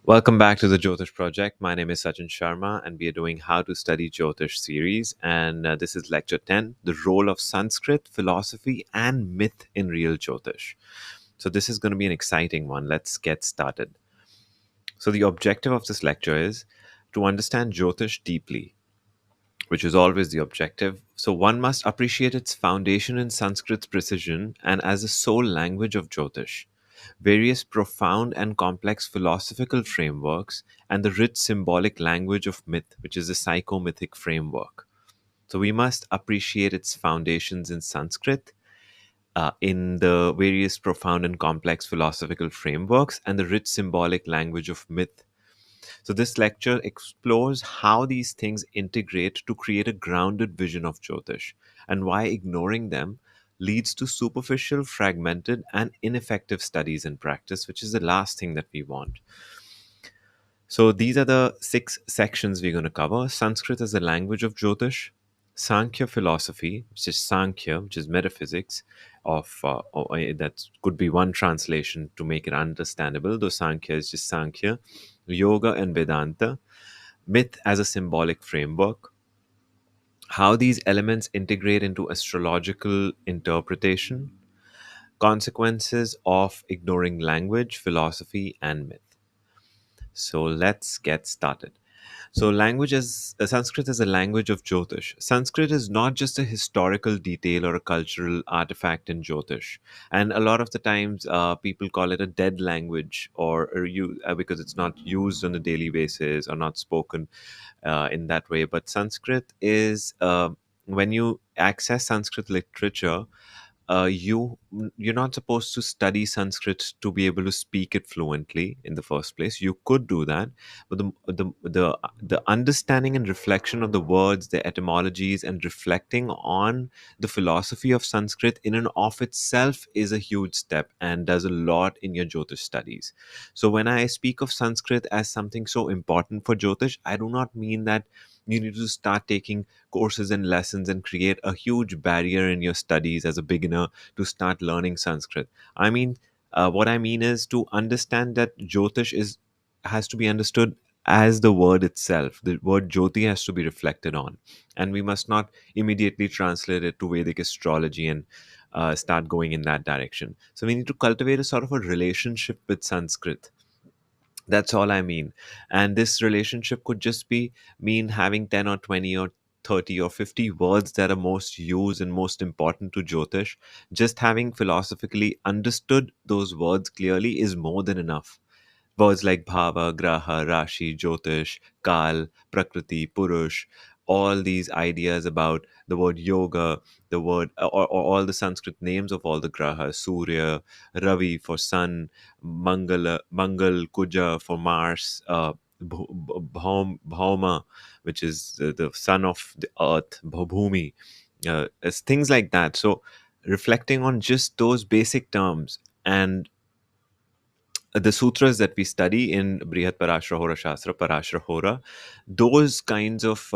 Welcome back to the Jyotish project. My name is Sachin Sharma, and we are doing How to Study Jyotish series. And this is lecture 10, the role of Sanskrit, philosophy, and myth in real Jyotish. So, this is going to be an exciting one. Let's get started. So, the objective of this lecture is to understand Jyotish deeply, which is always the objective. So, one must appreciate its foundation in Sanskrit's precision and as the sole language of Jyotish, various profound and complex philosophical frameworks, and the rich symbolic language of myth, which is a psycho-mythic framework. So, we must appreciate its foundations in Sanskrit, in the various profound and complex philosophical frameworks, and the rich symbolic language of myth. So, this lecture explores how these things integrate to create a grounded vision of Jyotish and why ignoring them leads to superficial, fragmented, and ineffective studies and practice, which is the last thing that we want. So, these are the 6 sections we're going to cover. Sanskrit as the language of Jyotish, Sankhya philosophy, which is Sankhya, which is metaphysics that could be one translation to make it understandable, though Sankhya is just Sankhya, Yoga and Vedanta, myth as a symbolic framework, how these elements integrate into astrological interpretation, consequences of ignoring language, philosophy, and myth. So let's get started. So, language as Sanskrit is a language of Jyotish. Sanskrit is not just a historical detail or a cultural artifact in Jyotish, and a lot of the times people call it a dead language, because it's not used on a daily basis or not spoken in that way. But Sanskrit is when you access Sanskrit literature, you're not supposed to study Sanskrit to be able to speak it fluently in the first place. You could do that, but the understanding and reflection of the words, the etymologies, and reflecting on the philosophy of Sanskrit in and of itself is a huge step and does a lot in your Jyotish studies. So when I speak of Sanskrit as something so important for Jyotish, I do not mean that you need to start taking courses and lessons and create a huge barrier in your studies as a beginner to start learning Sanskrit. I mean, what I mean is to understand that Jyotish is has to be understood as the word itself. The word Jyoti has to be reflected on, and we must not immediately translate it to Vedic astrology and start going in that direction. So we need to cultivate a sort of a relationship with Sanskrit. That's all I mean. And this relationship could just be mean having 10 or 20 or 30 or 50 words that are most used and most important to Jyotish. Just having philosophically understood those words clearly is more than enough. Words like bhava, graha, rashi, jyotish, kal, prakriti, purush, all these ideas about the word yoga, the word or all the Sanskrit names of all the grahas, Surya, Ravi for sun, Mangal, Kuja for Mars, Bhauma, which is the son of the earth, Bhumi, as things like that. So reflecting on just those basic terms and the sutras that we study in Brihat Parashara Shastra, Parashara, those kinds of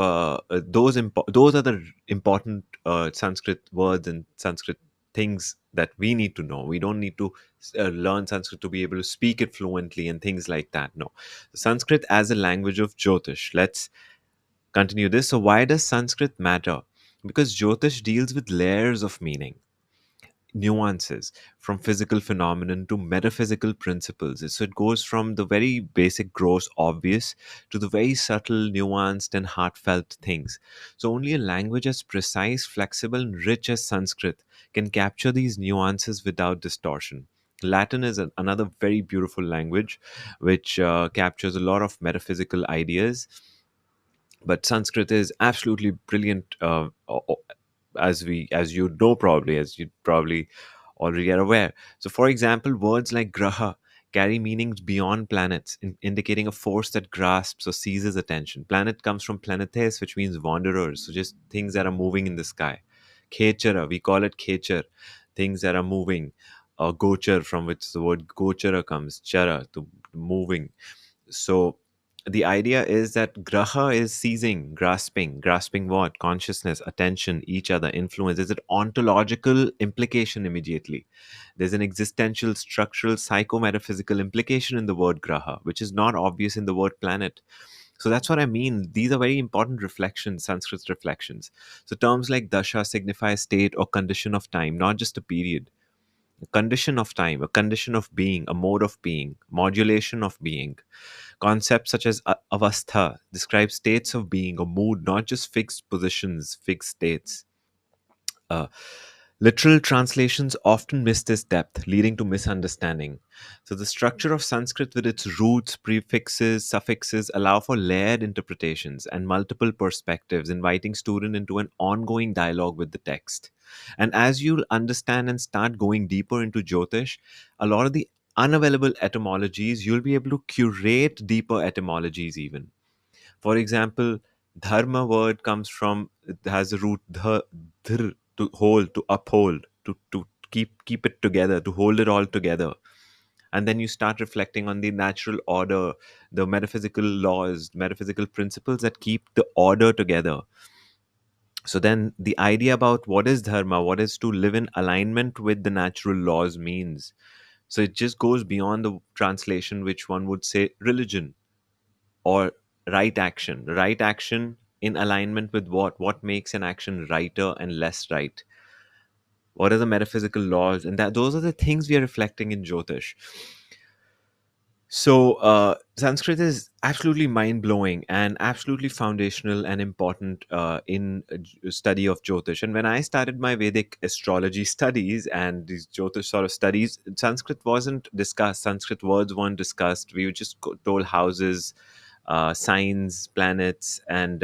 those are the important Sanskrit words and Sanskrit things that we need to know. We don't need to learn Sanskrit to be able to speak it fluently and things like that. No, Sanskrit as a language of Jyotish. Let's continue this. So, why does Sanskrit matter? Because Jyotish deals with layers of meaning, nuances, from physical phenomenon to metaphysical principles. So it goes from the very basic, gross, obvious to the very subtle, nuanced, and heartfelt things. So only a language as precise, flexible, and rich as Sanskrit can capture these nuances without distortion. Latin is another very beautiful language which captures a lot of metaphysical ideas, but Sanskrit is absolutely brilliant, as you probably already are aware. So, for example, words like graha carry meanings beyond planets, indicating a force that grasps or seizes attention. Planet comes from planetes, which means wanderers, so just things that are moving in the sky. Khechara, we call it khecher, things that are moving. Or gochar, from which the word gochara comes, chara, to moving. So The idea is that graha is seizing, grasping what? Consciousness, attention, each other, influence. There's an ontological implication immediately. There's an existential, structural, psychometaphysical implication in the word graha, which is not obvious in the word planet. So that's what I mean. These are very important reflections, Sanskrit reflections. So terms like dasha signify state or condition of time, not just a period. A condition of time, a condition of being, a mode of being, modulation of being. Concepts such as avastha describe states of being or mood, not just fixed positions, fixed states. Uh, Literal translations often miss this depth, leading to misunderstanding. So, the structure of Sanskrit with its roots, prefixes, suffixes allow for layered interpretations and multiple perspectives, inviting student into an ongoing dialogue with the text. And as you'll understand and start going deeper into Jyotish, a lot of the unavailable etymologies, you'll be able to curate deeper etymologies even. For example, dharma word comes from, it has the root dhr, to hold, to uphold, to keep it together, to hold it all together. And then you start reflecting on the natural order, the metaphysical laws, metaphysical principles that keep the order together. So then the idea about what is dharma, what is to live in alignment with the natural laws means. So it just goes beyond the translation, which one would say religion or right action. Right action in alignment with what? What makes an action righter and less right? What are the metaphysical laws? And that those are the things we are reflecting in Jyotish. So Sanskrit is absolutely mind blowing and absolutely foundational and important in study of Jyotish. And when I started my Vedic astrology studies and these Jyotish sort of studies, Sanskrit wasn't discussed. Sanskrit words weren't discussed. We were just told houses, signs, planets, and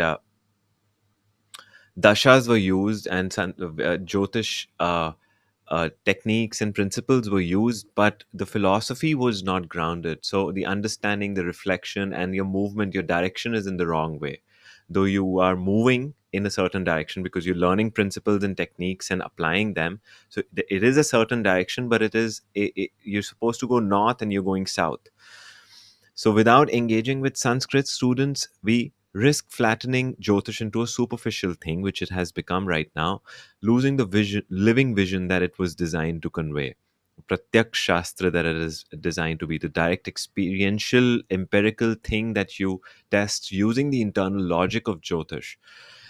dashas were used, and Jyotish techniques and principles were used, but the philosophy was not grounded. So the understanding, the reflection, and your movement, your direction is in the wrong way. Though you are moving in a certain direction because you're learning principles and techniques and applying them, so it is a certain direction, but you're supposed to go north and you're going south. So, without engaging with Sanskrit students, we risk flattening Jyotish into a superficial thing, which it has become right now, losing the vision, living vision that it was designed to convey. Pratyak Shastra that it is designed to be, the direct experiential empirical thing that you test using the internal logic of Jyotish.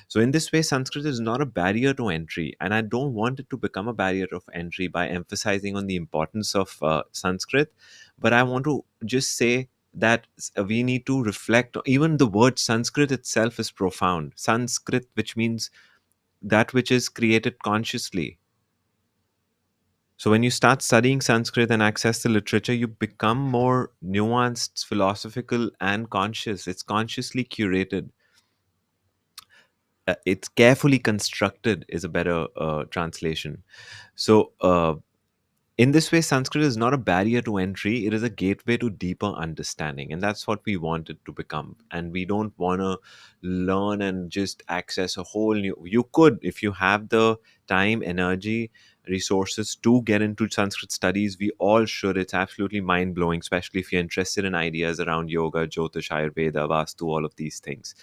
So, in this way, Sanskrit is not a barrier to entry, and I don't want it to become a barrier of entry by emphasizing on the importance of Sanskrit. But I want to just say that we need to reflect. Even the word Sanskrit itself is profound. Sanskrit, which means that which is created consciously. So when you start studying Sanskrit and access the literature, you become more nuanced, philosophical, and conscious. It's consciously curated. It's carefully constructed is a better translation. So in this way, Sanskrit is not a barrier to entry, it is a gateway to deeper understanding. And that's what we want it to become. And we don't want to learn and just access a whole new. You could, if you have the time, energy, resources to get into Sanskrit studies, we all should. It's absolutely mind blowing, especially if you're interested in ideas around yoga, Jyotish, Ayurveda, Vastu, all of these things.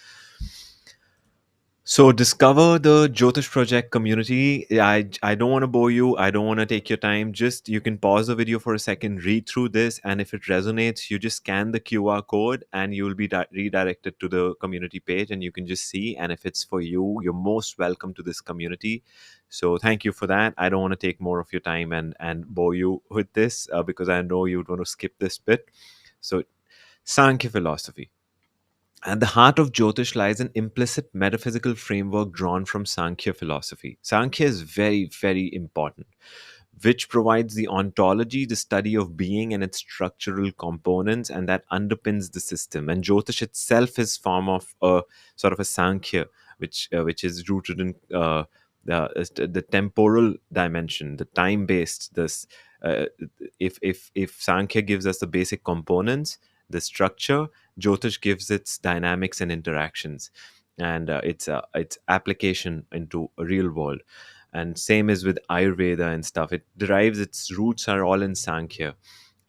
So discover the Jyotish project community. I don't want to bore you. I don't want to take your time. Just you can pause the video for a second, read through this, and if it resonates, you just scan the QR code and you will be redirected to the community page, and you can just see. And if it's for you, you're most welcome to this community. So thank you for that. I don't want to take more of your time and bore you with this because I know you'd want to skip this bit. So Sankhya philosophy. At the heart of Jyotish lies an implicit metaphysical framework drawn from Sankhya philosophy. Sankhya is very, very important, which provides the ontology, the study of being and its structural components, and that underpins the system. And Jyotish itself is form of a sort of a Sankhya, which is rooted in the temporal dimension, the time based. This if Sankhya gives us the basic components, the structure, Jyotish gives its dynamics and interactions, and its application into a real world. And same is with Ayurveda and stuff. It derives its roots are all in Sankhya.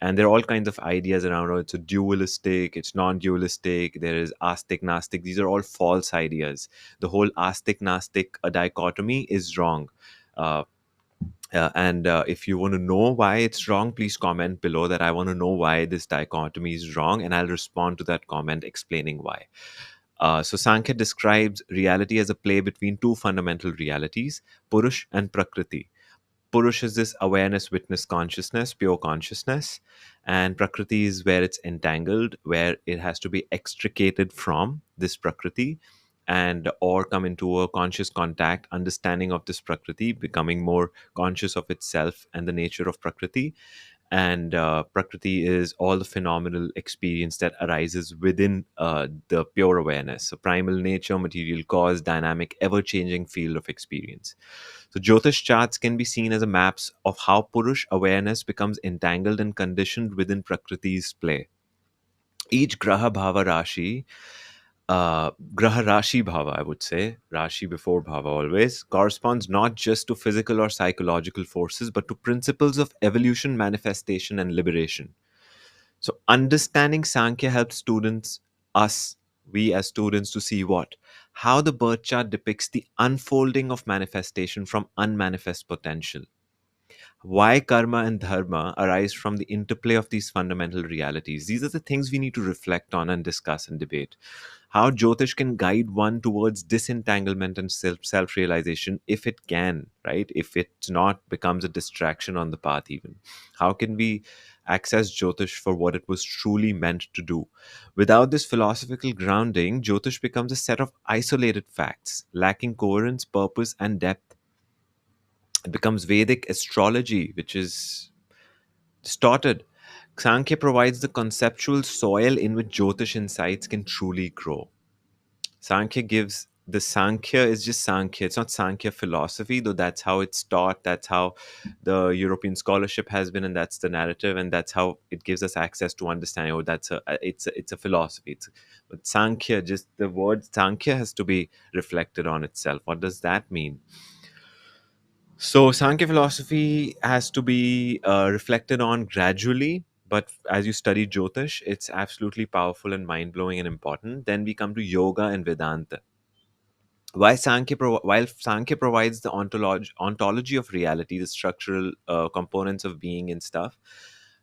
And there are all kinds of ideas around, oh, it's a dualistic, it's non-dualistic, there is astic, Gnostic. These are all false ideas. The whole astic, Gnostic dichotomy is wrong. Uh, and if you want to know why it's wrong, please comment below that I want to know why this dichotomy is wrong, and I'll respond to that comment explaining why. So Sankhya describes reality as a play between two fundamental realities, Purush and Prakriti. Purush is this awareness, witness, consciousness, pure consciousness, and Prakriti is where it's entangled, where it has to be extricated from this Prakriti and or come into a conscious contact, understanding of this Prakriti, becoming more conscious of itself and the nature of Prakriti. And Prakriti is all the phenomenal experience that arises within the pure awareness. So primal nature, material cause, dynamic, ever-changing field of experience. So Jyotish charts can be seen as a maps of how Purush awareness becomes entangled and conditioned within Prakriti's play. Each Graha Bhava Rashi, Graha Rashi Bhava, I would say, Rashi before Bhava always, corresponds not just to physical or psychological forces, but to principles of evolution, manifestation, and liberation. So understanding Sankhya helps students, us, we as students, to see what? How the birth chart depicts the unfolding of manifestation from unmanifest potential. Why karma and dharma arise from the interplay of these fundamental realities. These are the things we need to reflect on and discuss and debate. How Jyotish can guide one towards disentanglement and self realization if it can, right? If it's not, becomes a distraction on the path, even. How can we access Jyotish for what it was truly meant to do? Without this philosophical grounding, Jyotish becomes a set of isolated facts, lacking coherence, purpose, and depth. It becomes Vedic astrology, which is distorted. Sankhya provides the conceptual soil in which Jyotish insights can truly grow. Sankhya gives the Sankhya is just Sankhya. It's not Sankhya philosophy, though that's how it's taught. That's how the European scholarship has been, and that's the narrative, and that's how it gives us access to understanding. Oh, it's a philosophy. But Sankhya, just the word Sankhya has to be reflected on itself. What does that mean? So, Sankhya philosophy has to be reflected on gradually, but as you study Jyotish, it's absolutely powerful and mind blowing and important. Then we come to yoga and Vedanta. While Sankhya provides the ontology of reality, the structural components of being and stuff,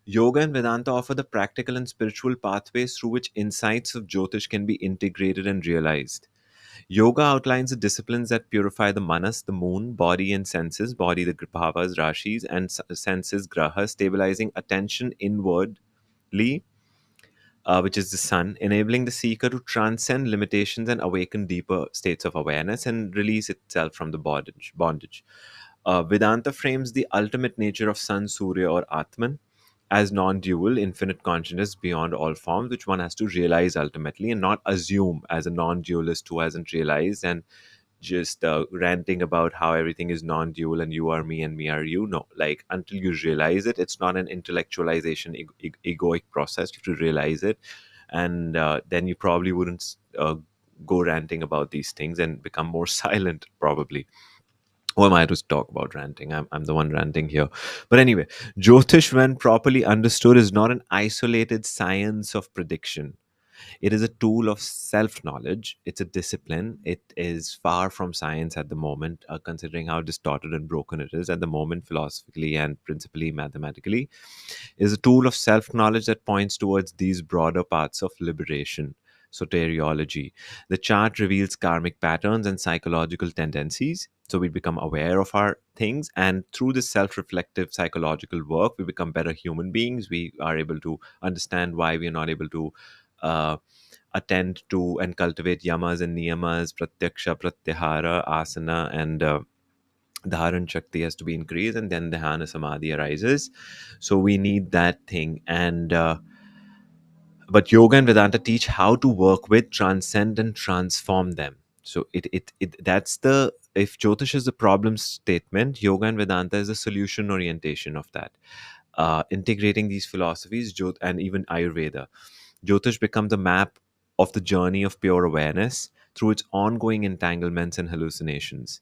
yoga and Vedanta offer the practical and spiritual pathways through which insights of Jyotish can be integrated and realized. Yoga outlines the disciplines that purify the manas, the moon, body and senses, body the bhavas, rashis, and senses, grahas, stabilizing attention inwardly, which is the sun, enabling the seeker to transcend limitations and awaken deeper states of awareness and release itself from the bondage. Vedanta frames the ultimate nature of Sun, Surya, or Atman as non dual, infinite consciousness beyond all forms, which one has to realize ultimately and not assume as a non dualist who hasn't realized and just ranting about how everything is non dual and you are me and me are you. No, like until you realize it, it's not an intellectualization, egoic process. You have to realize it. And then you probably wouldn't go ranting about these things and become more silent, probably. Who am I to talk about ranting? I'm the one ranting here. But anyway, Jyotish, when properly understood, is not an isolated science of prediction. It is a tool of self knowledge. It's a discipline. It is far from science at the moment, considering how distorted and broken it is at the moment, philosophically and principally mathematically. It is a tool of self knowledge that points towards these broader paths of liberation. Soteriology. The chart reveals karmic patterns and psychological tendencies. So we become aware of our things, and through this self reflective psychological work, we become better human beings. We are able to understand why we are not able to. Uh, Attend to and cultivate yamas and niyamas, pratyaksha, pratyahara, asana, and dharan shakti has to be increased, and then dhyana samadhi arises. So we need that thing. And but yoga and Vedanta teach how to work with, transcend, and transform them. So it that's the if Jyotish is the problem statement, yoga and Vedanta is the solution orientation of that. Integrating these philosophies, and even Ayurveda, Jyotish becomes a map of the journey of pure awareness through its ongoing entanglements and hallucinations.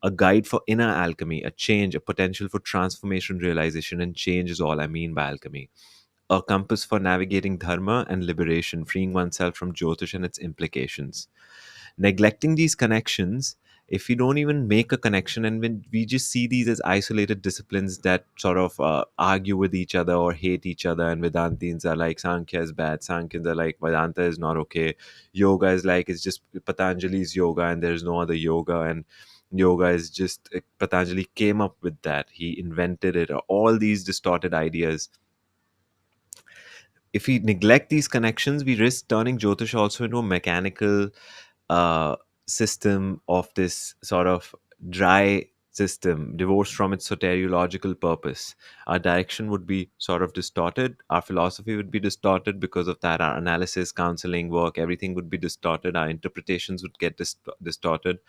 A guide for inner alchemy, a change, a potential for transformation, realization, and change is all I mean by alchemy. a compass for navigating dharma and liberation, freeing oneself from Jyotish and its implications. Neglecting these connections, if we don't even make a connection and when we just see these as isolated disciplines that sort of argue with each other or hate each other, and Vedantins are like Sankhya is bad, Sankhyans are like Vedanta is not okay, yoga is like it's just Patanjali's yoga and there's no other yoga, and yoga is just Patanjali came up with that, he invented it, or all these distorted ideas. If we neglect these connections, we risk turning Jyotish also into a mechanical uh, system of this sort of dry system, divorced from its soteriological purpose. Our direction would be sort of distorted. Our philosophy would be distorted because of that. Our analysis, counseling work, everything would be distorted. Our interpretations would get distorted.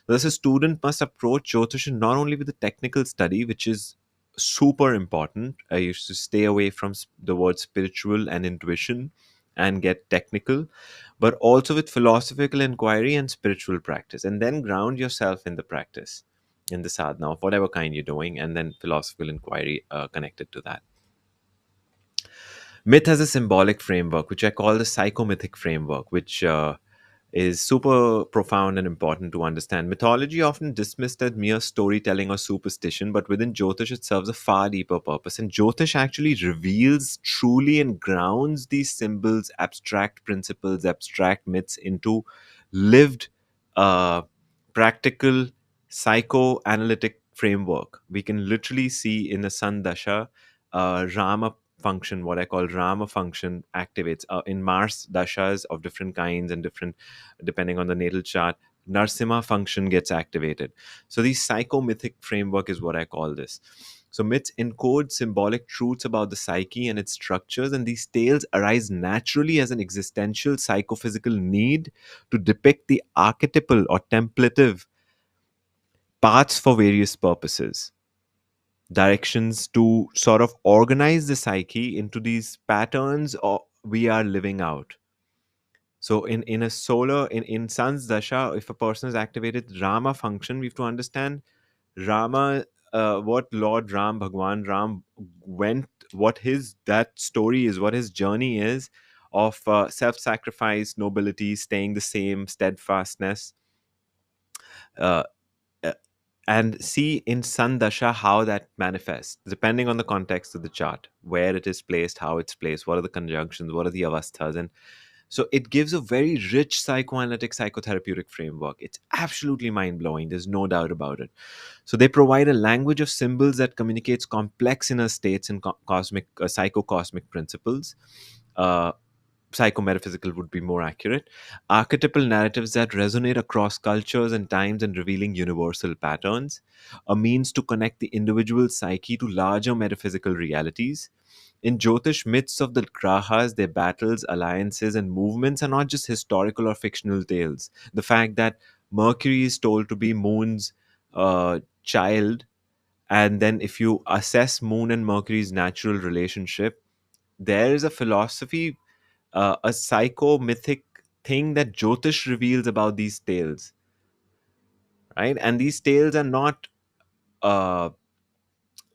Thus, a student must approach Jyotish not only with the technical study, which is super important. I used to stay away from the word spiritual and intuition and get technical, but also with philosophical inquiry and spiritual practice. And then ground yourself in the practice, in the sadhana of whatever kind you're doing, and then philosophical inquiry connected to that. Myth has a symbolic framework, which I call the psycho-mythic framework, which is super profound and important to understand. Mythology often dismissed as mere storytelling or superstition, but within Jyotish it serves a far deeper purpose. And Jyotish actually reveals truly and grounds these symbols, abstract principles, abstract myths into lived, uh, practical, psychoanalytic framework. We can literally see in the Sun Dasha, Rama function, what I call Rama function, activates. In Mars dashas of different kinds and different, depending on the natal chart, Narsimha function gets activated. So the psycho-mythic framework is what I call this. So myths encode symbolic truths about the psyche and its structures, and these tales arise naturally as an existential psychophysical need to depict the archetypal or templative paths for various purposes, directions to sort of organize the psyche into these patterns or we are living out. So in a solar in sun's dasha, if a person is activated Rama function, we have to understand Rama, what Lord Ram, Bhagwan Ram went, what his that story is, what his journey is of self-sacrifice, nobility, staying the same, steadfastness, uh, uh, and see in Sun Dasha how that manifests, depending on the context of the chart, where it is placed, how it's placed, what are the conjunctions, what are the avasthas, and so it gives a very rich psychoanalytic, psychotherapeutic framework. It's absolutely mind blowing. There's no doubt about it. So they provide a language of symbols that communicates complex inner states and cosmic, psycho-cosmic principles. Uh, Psychometaphysical would be more accurate. Archetypal narratives that resonate across cultures and times and revealing universal patterns. A means to connect the individual psyche to larger metaphysical realities. In Jyotish, myths of the Grahas, their battles, alliances, and movements are not just historical or fictional tales. The fact that Mercury is told to be Moon's child, and then if you assess Moon and Mercury's natural relationship, there is a philosophy, a psycho-mythic thing that Jyotish reveals about these tales, right? And these tales are not, uh,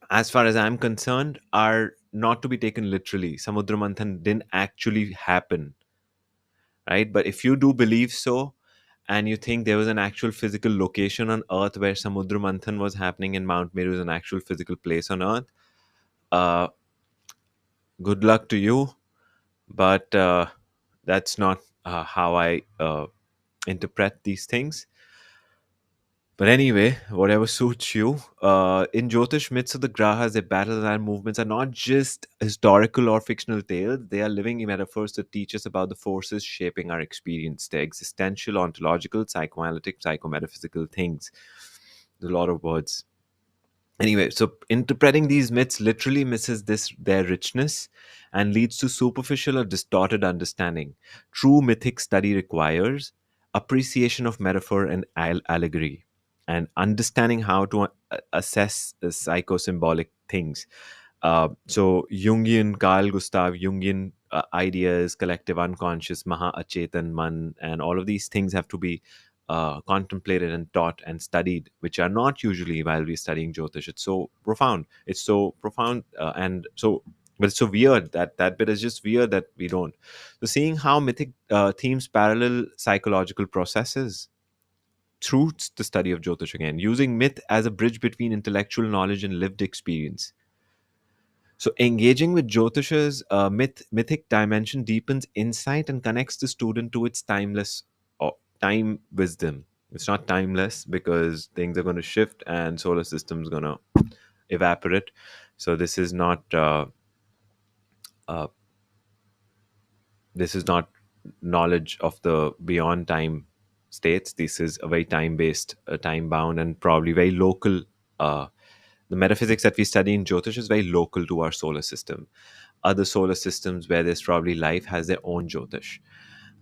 as far as I'm concerned, are not to be taken literally. Samudra Manthan didn't actually happen, right? But if you do believe so, and you think there was an actual physical location on Earth where Samudra Manthan was happening and Mount Meru is an actual physical place on Earth, uh, good luck to you. But that's not how I interpret these things. But anyway, whatever suits you. In Jyotish, myths of the Grahas, their battles and movements are not just historical or fictional tales. They are living metaphors that teach us about the forces shaping our experience, the existential, ontological, psychoanalytic, psychometaphysical things. There's a lot of words. Anyway, so interpreting these myths literally misses this their richness and leads to superficial or distorted understanding. True mythic study requires appreciation of metaphor and allegory and understanding how to assess the psychosymbolic things. So Jungian, Carl Gustav Jungian ideas, collective unconscious, Maha Achetan Man, and all of these things have to be contemplated and taught and studied, which are not usually while we're studying Jyotish. It's so profound. It's so profound. And so But it's so weird that that bit is just weird that we don't. So seeing how mythic themes parallel psychological processes through the study of Jyotish again, using myth as a bridge between intellectual knowledge and lived experience. So engaging with Jyotisha's mythic dimension deepens insight and connects the student to its timeless or time wisdom. It's not timeless because things are going to shift and solar system's going to evaporate. So uh, this is not knowledge of the beyond time states. This is a very time based, time bound, and probably very local. Uh, the metaphysics that we study in Jyotish is very local to our solar system. Other solar systems where there's probably life has their own Jyotish,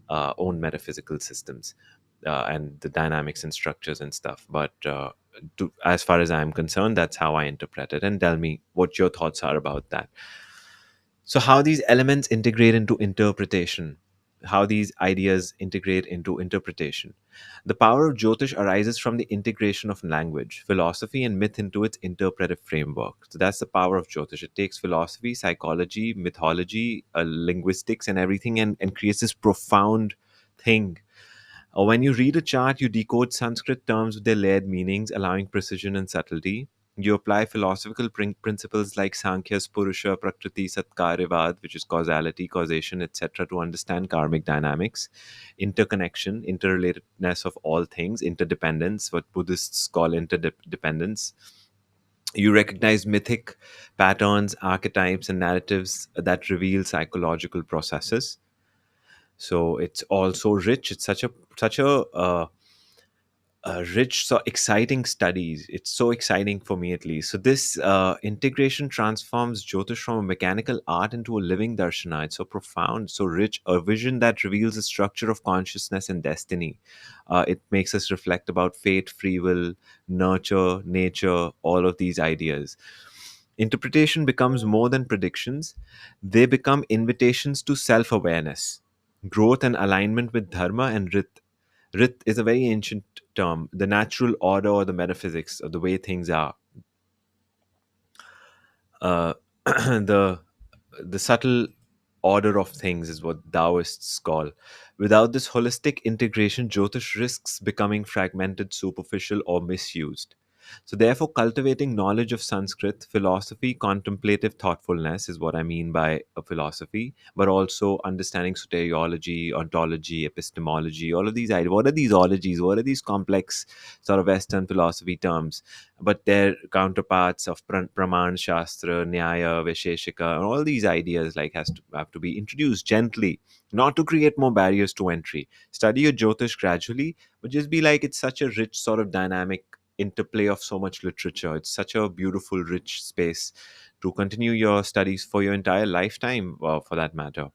own metaphysical systems, and the dynamics and structures and stuff. But as far as I'm concerned, that's how I interpret it. And tell me what your thoughts are about that. So, how these elements integrate into interpretation, how these ideas integrate into interpretation. The power of Jyotish arises from the integration of language, philosophy, and myth into its interpretive framework. So, that's the power of Jyotish. It takes philosophy, psychology, mythology, linguistics, and everything and creates this profound thing. When you read a chart, you decode Sanskrit terms with their layered meanings, allowing precision and subtlety. You apply philosophical principles like Sankhya's Purusha, Prakriti, Satkaryavad, which is causality, causation, etc., to understand karmic dynamics, interconnection, interrelatedness of all things, interdependence, what Buddhists call interdependence. You recognize mythic patterns, archetypes, and narratives that reveal psychological processes. So it's also rich. It's such a rich, so exciting studies. It's so exciting for me, at least. So this integration transforms Jyotish from a mechanical art into a living darshana. It's so profound, so rich, a vision that reveals the structure of consciousness and destiny. It makes us reflect about fate, free will, nurture, nature, all of these ideas. Interpretation becomes more than predictions. They become invitations to self-awareness, growth, and alignment with dharma and rit. Rit is a very ancient term, the natural order or the metaphysics of the way things are. Uh, the the subtle order of things is what Taoists call. Without this holistic integration, Jyotish risks becoming fragmented, superficial, or misused. So, therefore, cultivating knowledge of Sanskrit, philosophy, contemplative thoughtfulness is what I mean by a philosophy, but also understanding soteriology, ontology, epistemology, all of these ideas. What are these ologies? What are these complex sort of Western philosophy terms? But their counterparts of Praman Shastra, Nyaya, Visheshika, and all these ideas like have to be introduced gently, not to create more barriers to entry. Study your Jyotish gradually, but just be like it's such a rich sort of dynamic interplay of so much literature. It's such a beautiful, rich space to continue your studies for your entire lifetime, for that matter.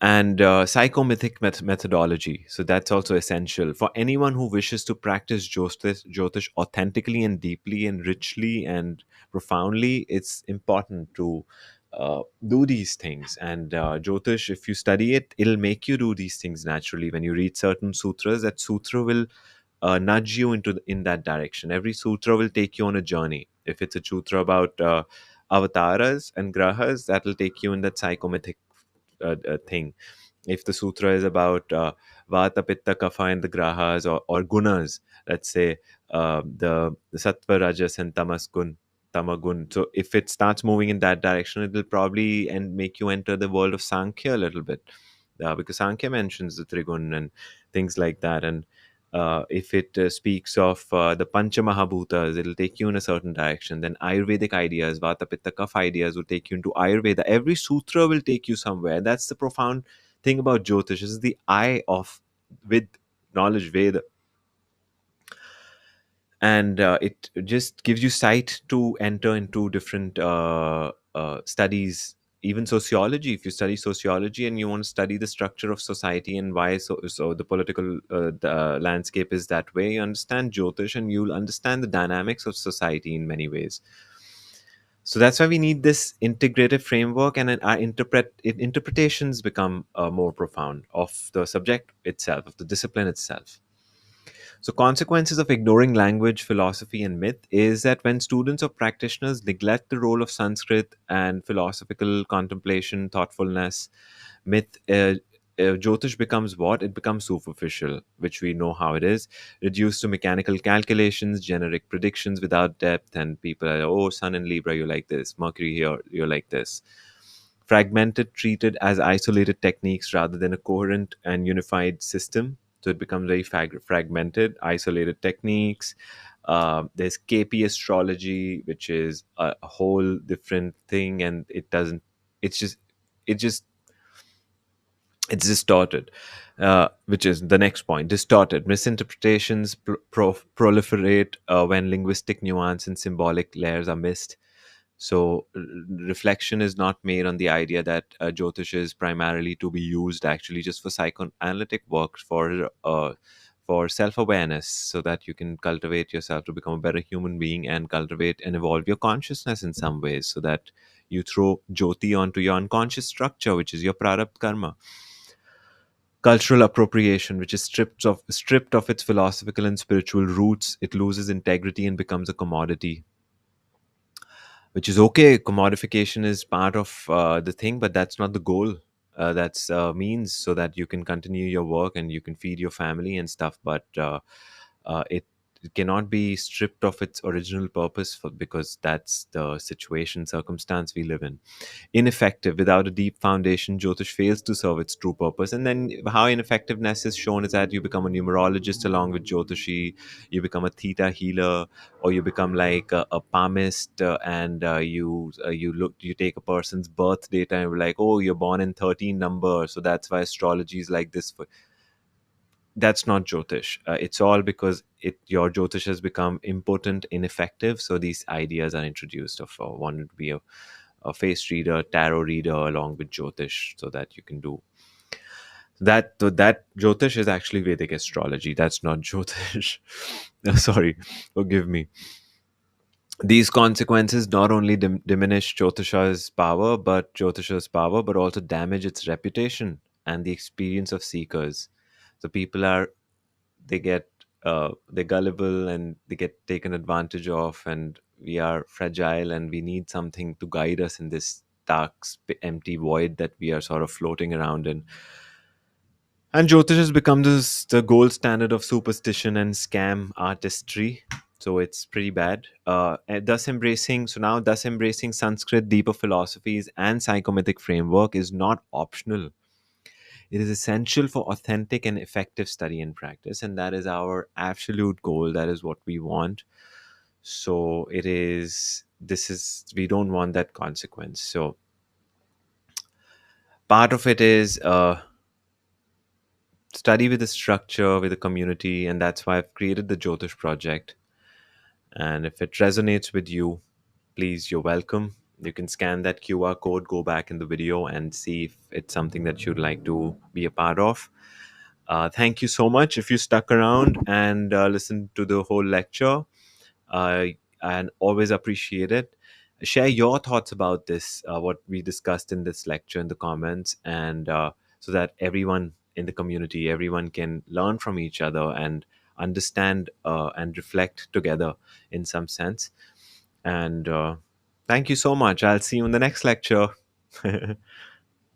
And psycho-mythic methodology. So that's also essential for anyone who wishes to practice Jyotish authentically and deeply and richly and profoundly. It's important to do these things. And Jyotish, if you study it, it'll make you do these things naturally. When you read certain sutras, that sutra will nudge you in that direction. Every sutra will take you on a journey. If it's a sutra about avatars and grahas, that will take you in that psycho-mythic thing. If the sutra is about vata, pitta, kapha, and the grahas or gunas, let's say the sattva, rajas, and tamagun. So if it starts moving in that direction, it will probably and make you enter the world of Sankhya a little bit, because Sankhya mentions the trigun and things like that. And if it speaks of the Pancha Mahabhutas, it'll take you in a certain direction. Then Ayurvedic ideas, Vata, Pitta, Kapha ideas will take you into Ayurveda. Every sutra will take you somewhere. That's the profound thing about Jyotish. Is the eye of with knowledge Veda, and it just gives you sight to enter into different studies, even sociology. If you study sociology and you want to study the structure of society and why so the political landscape is that way, you understand Jyotish and you'll understand the dynamics of society in many ways. So that's why we need this integrative framework, and then our interpretations become more profound of the subject itself, of the discipline itself. So, consequences of ignoring language, philosophy, and myth is that when students or practitioners neglect the role of Sanskrit and philosophical contemplation, thoughtfulness, myth, Jyotish becomes what? It becomes superficial, which we know how it is, reduced to mechanical calculations, generic predictions without depth, and people are, oh, Sun in Libra, you're like this, Mercury here, you're like this. Fragmented, treated as isolated techniques rather than a coherent and unified system. So it becomes very fragmented, isolated techniques. There's KP astrology, which is a whole different thing, and it doesn't. It's just, it just, it's distorted. Which is the next point. Distorted misinterpretations proliferate when linguistic nuance and symbolic layers are missed. So, reflection is not made on the idea that Jyotish is primarily to be used actually just for psychoanalytic work, for self-awareness, so that you can cultivate yourself to become a better human being and cultivate and evolve your consciousness in some ways, so that you throw Jyoti onto your unconscious structure, which is your prarabdha karma. Cultural appropriation, which is stripped of its philosophical and spiritual roots, it loses integrity and becomes a commodity, which is okay. Commodification is part of the thing, but that's not the goal. That's means so that you can continue your work and you can feed your family and stuff. But it cannot be stripped of its original purpose because that's the situation, circumstance we live in. Ineffective. Without a deep foundation, Jyotish fails to serve its true purpose. And then how ineffectiveness is shown is that you become a numerologist along with Jyotishi, you become a theta healer, or you become like a palmist, and you take a person's birth data and you're like, oh, you're born in 13 number, so that's why astrology is like this. That's not Jyotish. It's all because your Jyotish has become impotent, ineffective. So these ideas are introduced of wanting to be a face reader, tarot reader, along with Jyotish, so that you can do that. So that Jyotish is actually Vedic astrology. That's not Jyotish. Sorry, forgive me. These consequences not only diminish Jyotisha's power, but also damage its reputation and the experience of seekers. So people are they get they're gullible and they get taken advantage of, and we are fragile and we need something to guide us in this dark empty void that we are sort of floating around in. And Jyotish has become the gold standard of superstition and scam artistry. So it's pretty bad. And thus embracing Sanskrit deeper philosophies and psycho-mythic framework is not optional. It is essential for authentic and effective study and practice, and that is our absolute goal. That is what we want. So it is. This is we don't want that consequence. So part of it is study with a structure, with a community, and that's why I've created the Jyotish project. And if it resonates with you, please, you're welcome. You can scan that QR code, go back in the video, and see if it's something that you'd like to be a part of. Thank you so much if you stuck around and listened to the whole lecture. Uh, and always appreciate it. Share your thoughts about this, what we discussed in this lecture in the comments, and so that everyone in the community, everyone can learn from each other and understand and reflect together in some sense. And thank you so much. I'll see you in the next lecture.